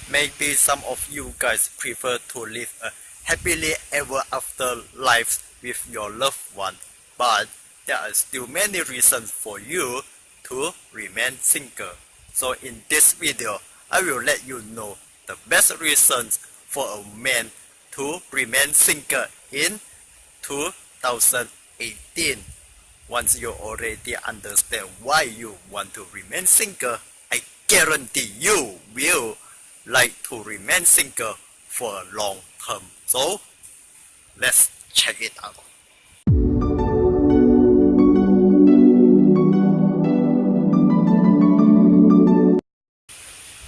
Maybe some of you guys prefer to live a happily ever after life with your loved one, but there are still many reasons for you to remain single. So in this video, I will let you know the best reasons for a man to remain single in 2018. Once you already understand why you want to remain single, I guarantee you will like to remain single for a long term. So let's check it out.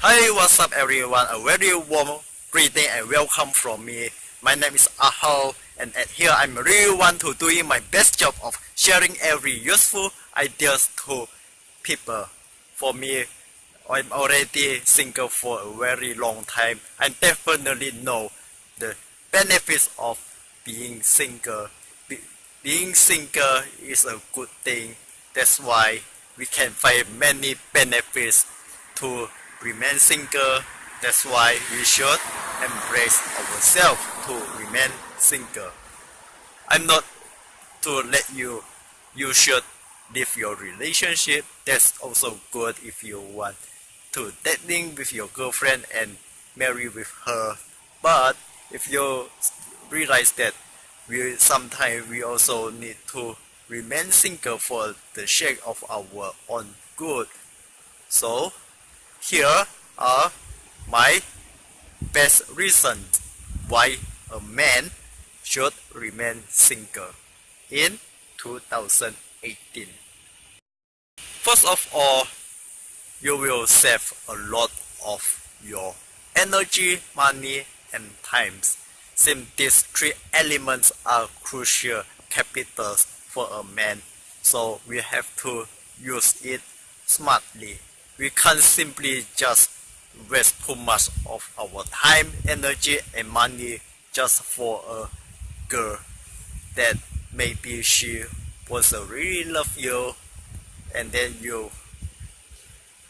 Hi, what's up everyone? A very warm greeting and welcome from me. My name is Ahao, and at here I'm really want to doing my best job of sharing every useful ideas to people. For me, I'm already single for a very long time. I definitely know the benefits of being single. Being single is a good thing. That's why we can find many benefits to remain single. That's why we should embrace ourselves to remain single. I'm not to let you should leave your relationship. That's also good if you want to dating with your girlfriend and marry with her. But if you realize that sometimes we also need to remain single for the sake of our own good. So here are my best reasons why a man should remain single in 2018. First of all, you will save a lot of your energy, money, and time, since these three elements are crucial capitals for a man. So we have to use it smartly. We can't simply just waste too much of our time, energy, and money just for a girl that maybe she was really love you, and then you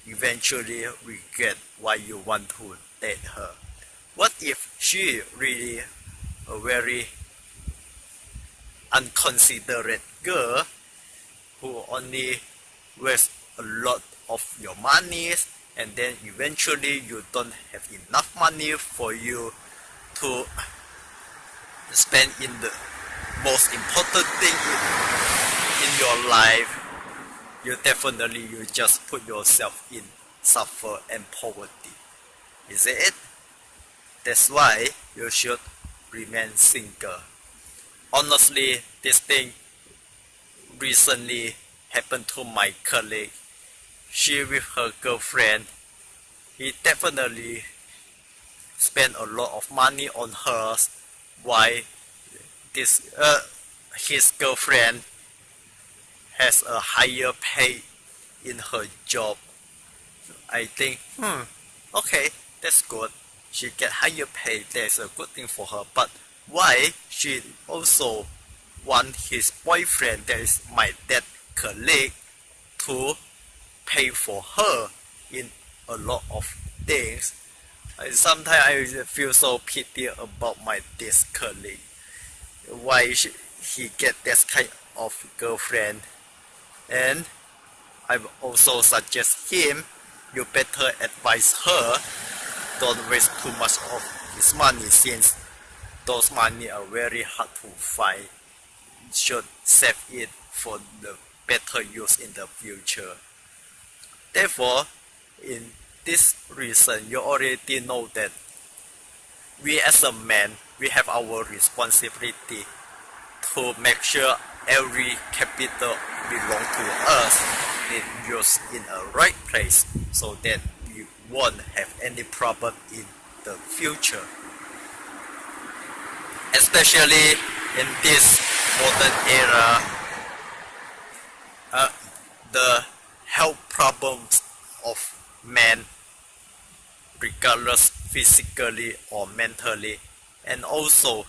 eventually regret why you want to date her. What if she really a very unconsiderate girl who only wastes a lot of your money, and then eventually you don't have enough money for you to spend in the most important thing in your life? You just put yourself in suffer and poverty. Is it? That's why you should remain single. Honestly, this thing recently happened to my colleague. She with her girlfriend, he definitely spent a lot of money on her. Why his girlfriend has a higher pay in her job. I think, okay, that's good. She get higher pay, that's a good thing for her. But why she also want his boyfriend, that is my dead colleague, to pay for her in a lot of things? Sometimes I feel so pity about this colleague. Why he get this kind of girlfriend? And I also suggest him, you better advise her, don't waste too much of his money, since those money are very hard to find. You should save it for the better use in the future. Therefore, in this reason, you already know that we as a man, we have our responsibility to make sure every capital belong to us is used in a right place, so that we won't have any problem in the future. Especially in this modern era, the health problems of men, regardless physically or mentally, and also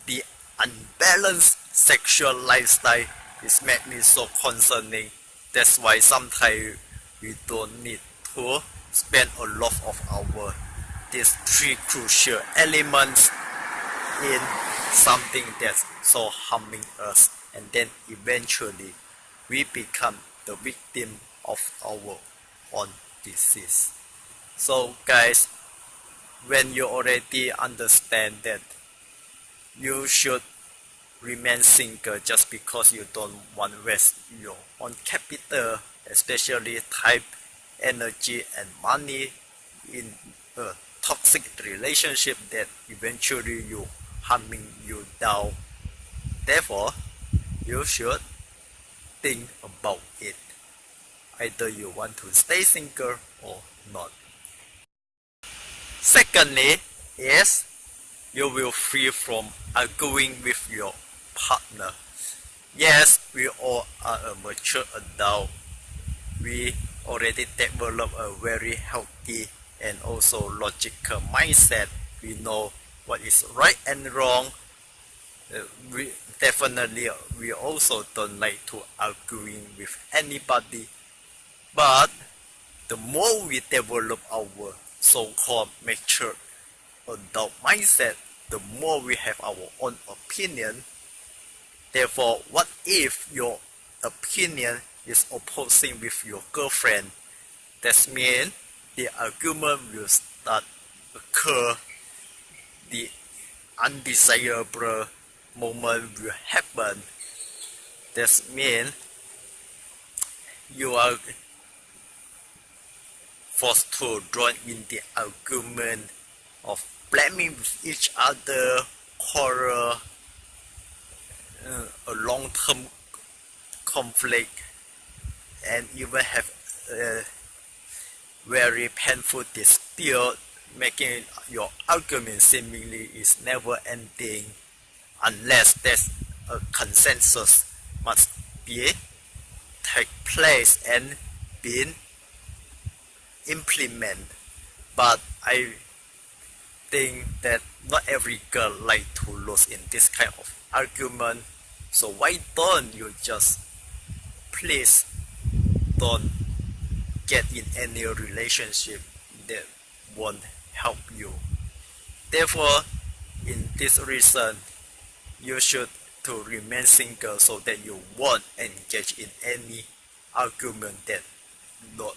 the unbalanced sexual lifestyle is made me so concerning. That's why sometimes we don't need to spend a lot of our these three crucial elements in something that's so harming us, and then eventually we become the victim of our own disease. So guys, when you already understand that you should remain single just because you don't want to waste your own capital, especially time, energy and money in a toxic relationship that eventually you harming you down. Therefore, you should think about it. Either you want to stay single or not. Secondly, is you will free from arguing with your partner. Yes, we all are a mature adult. We already develop a very healthy and also logical mindset. We know what is right and wrong. We also don't like to arguing with anybody. But the more we develop our so-called mature adult mindset, the more we have our own opinion. Therefore, what if your opinion is opposing with your girlfriend? That means the argument will start occur. The undesirable moment will happen. That means you are forced to join in the argument of blaming each other, quarrel, a long-term conflict, and even have a very painful dispute, making your argument seemingly is never ending unless there's a consensus must be take place and being implemented. But I think that not every girl like to lose in this kind of argument. So why don't you just please don't get in any relationship that won't help you. Therefore, in this reason, you should to remain single so that you won't engage in any argument that not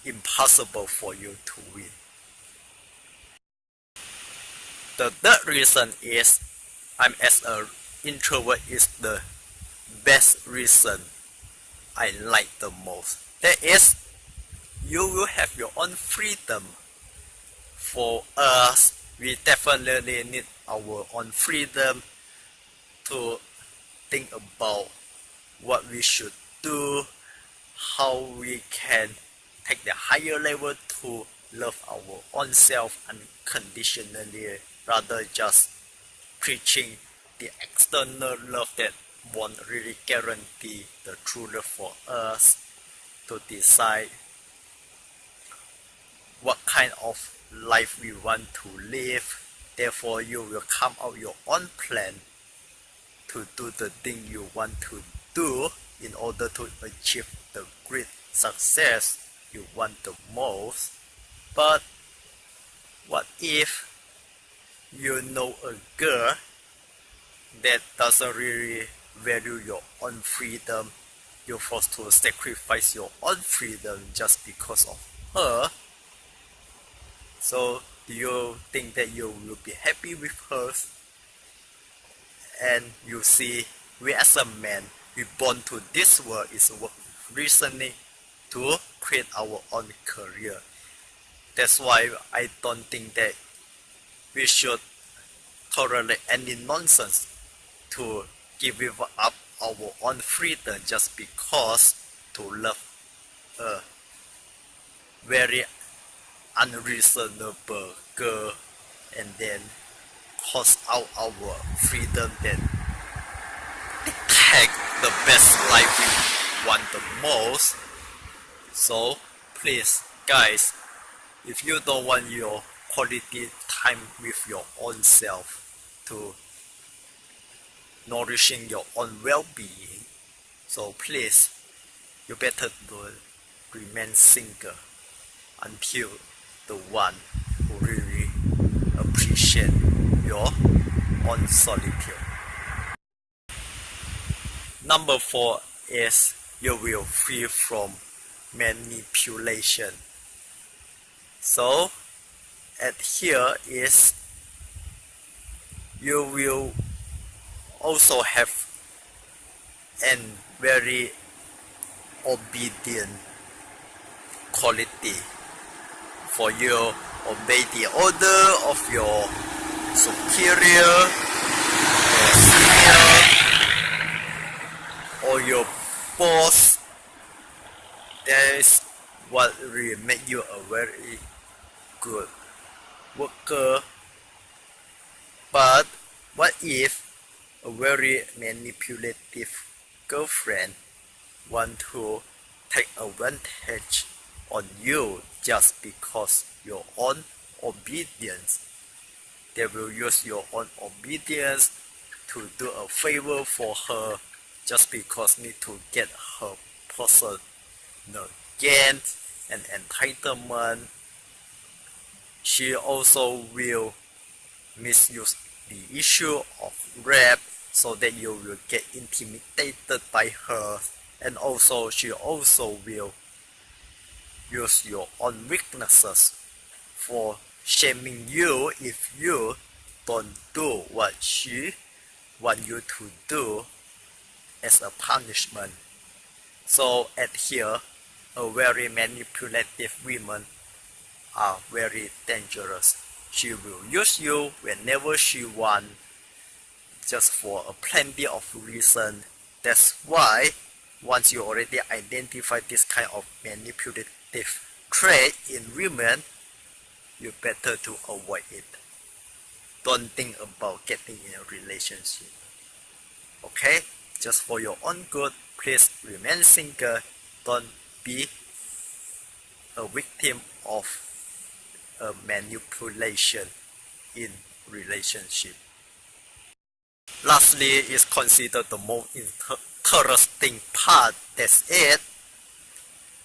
impossible for you to win. The third reason is I'm as an introvert is the best reason I like the most. That is, you will have your own freedom. For us, we definitely need our own freedom to think about what we should do, how we can take the higher level to love our own self unconditionally, rather just preaching the external love that won't really guarantee the true love for us. To decide what kind of life we want to live. Therefore, you will come out your own plan to do the thing you want to do in order to achieve the great success you want the most. But what if you know a girl that doesn't really value your own freedom? You're forced to sacrifice your own freedom just because of her. So do you think that you will be happy with her? And you see, we as a man, we born to this world is reasoning to create our own career. That's why I don't think that we should tolerate any nonsense to give up our own freedom just because to love a very unreasonable girl and then cost out our freedom, then take the best life we want the most. So please guys, if you don't want your quality time with your own self to nourishing your own well-being, so please, you better remain single until the one who appreciate your own solitude. Number 4 is you will free from manipulation. So at here is you will also have a very obedient quality for you. Obey the order of your superior, your senior, or your boss. That is what will make you a very good worker. But what if a very manipulative girlfriend want to take advantage on you just because your own obedience? They will use your own obedience to do a favor for her just because need to get her personal gain and entitlement. She also will misuse the issue of rape so that you will get intimidated by her, and also she also will use your own weaknesses for shaming you if you don't do what she want you to do as a punishment. So at here, a very manipulative woman are very dangerous. She will use you whenever she wants, just for a plenty of reason. That's why once you already identify this kind of manipulative trait in women, you better to avoid it. Don't think about getting in a relationship. Okay? Just for your own good, please remain single. Don't be a victim of a manipulation in relationship. Lastly is considered the most interesting part. That's it.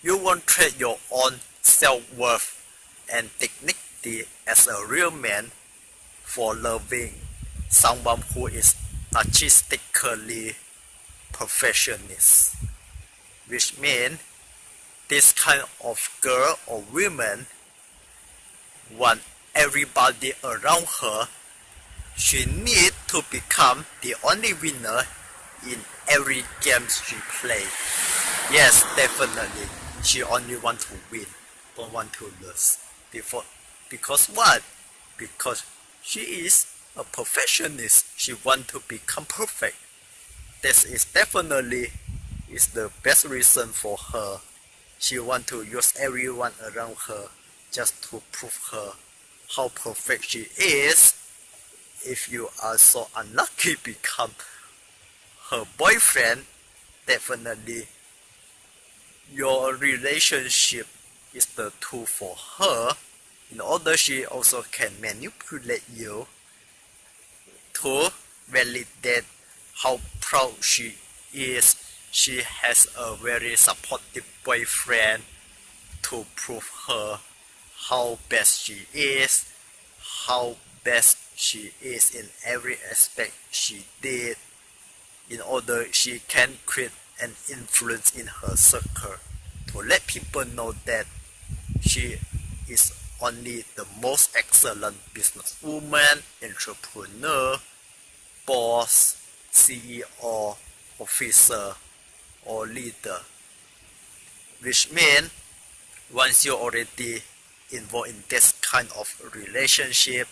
You won't trade your own self-worth and dignity as a real man for loving someone who is narcissistically perfectionist, which means this kind of girl or woman want everybody around her. She need to become the only winner in every game she play. Yes, definitely. She only want to win, don't want to lose. Because what? Because she is a perfectionist. She want to become perfect. This is definitely is the best reason for her. She want to use everyone around her just to prove her how perfect she is. If you are so unlucky become her boyfriend, definitely your relationship is the tool for her. In order, she also can manipulate you to validate how proud she is. She has a very supportive boyfriend to prove her how best she is, how best she is in every aspect she did. In order, she can create an influence in her circle to let people know that she is only the most excellent businesswoman, entrepreneur, boss, CEO, officer, or leader. Which means once you already involved in this kind of relationship,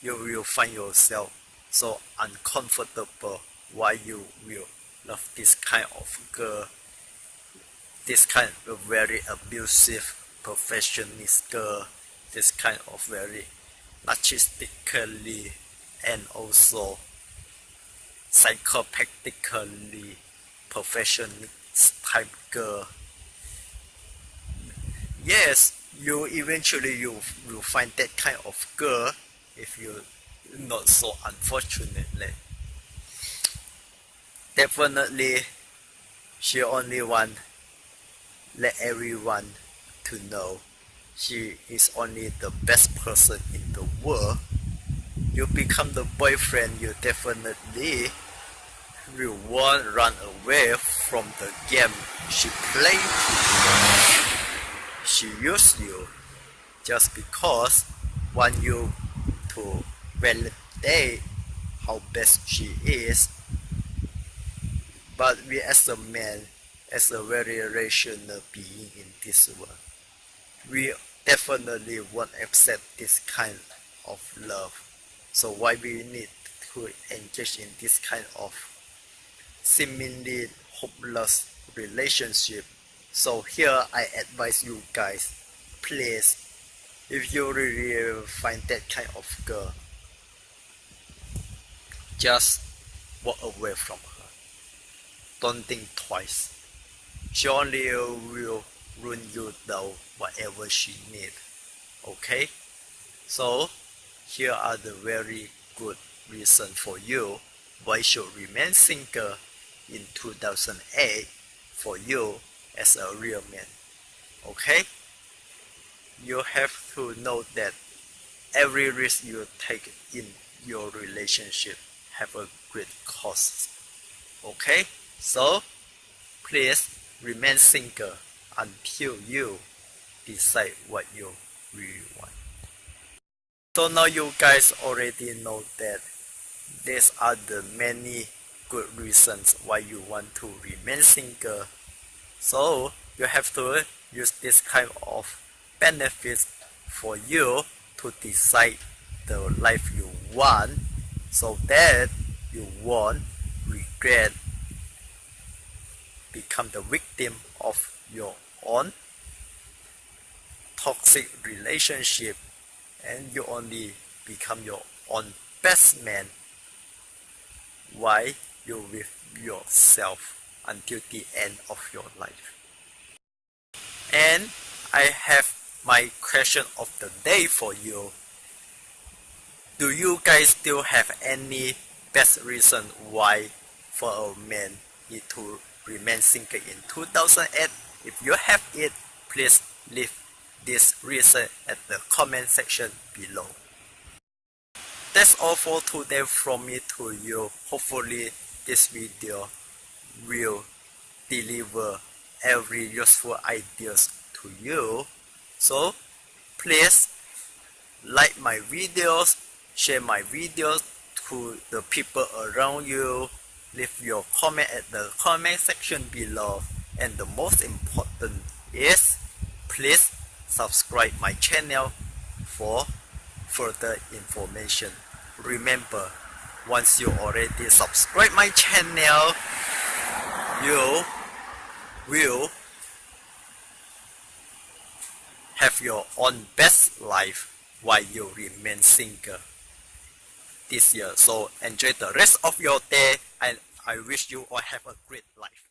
you will find yourself so uncomfortable why you will love this kind of girl, this kind of very abusive perfectionist girl, this kind of very narcissistically and also psychopathically perfectionist type girl. Yes, you eventually you will find that kind of girl if you not so unfortunately. Definitely, she only want let everyone to know she is only the best person in the world. you become the boyfriend, you definitely will won't run away from the game she played. She used you just because want you to validate how best she is. But we as a man, as a very rational being in this world, we definitely won't accept this kind of love. So why we need to engage in this kind of seemingly hopeless relationship? So here I advise you guys, please, if you really find that kind of girl, just walk away from her. Don't think twice. She only will ruin you down whatever she needs. Okay? So here are the very good reasons for you why you should remain single in 2008 for you as a real man. Okay? You have to know that every risk you take in your relationship have a great cost. Okay? So please remain single until you decide what you really want. So now you guys already know that these are the many good reasons why you want to remain single. So you have to use this kind of benefits for you to decide the life you want, so that you won't regret become the victim of your own toxic relationship, and you only become your own best man while you're with yourself until the end of your life. And I have my question of the day for you. Do you guys still have any best reason why for a man need to remain single in 2008? If you have it, please leave this reason at the comment section below. That's all for today from me to you. Hopefully this video will deliver every useful ideas to you. So please like my videos, share my videos to the people around you, leave your comment at the comment section below, and the most important is please subscribe my channel for further information. Remember, once you already subscribe my channel, you will have your own best life while you remain single this year. So enjoy the rest of your day, and I wish you all have a great life.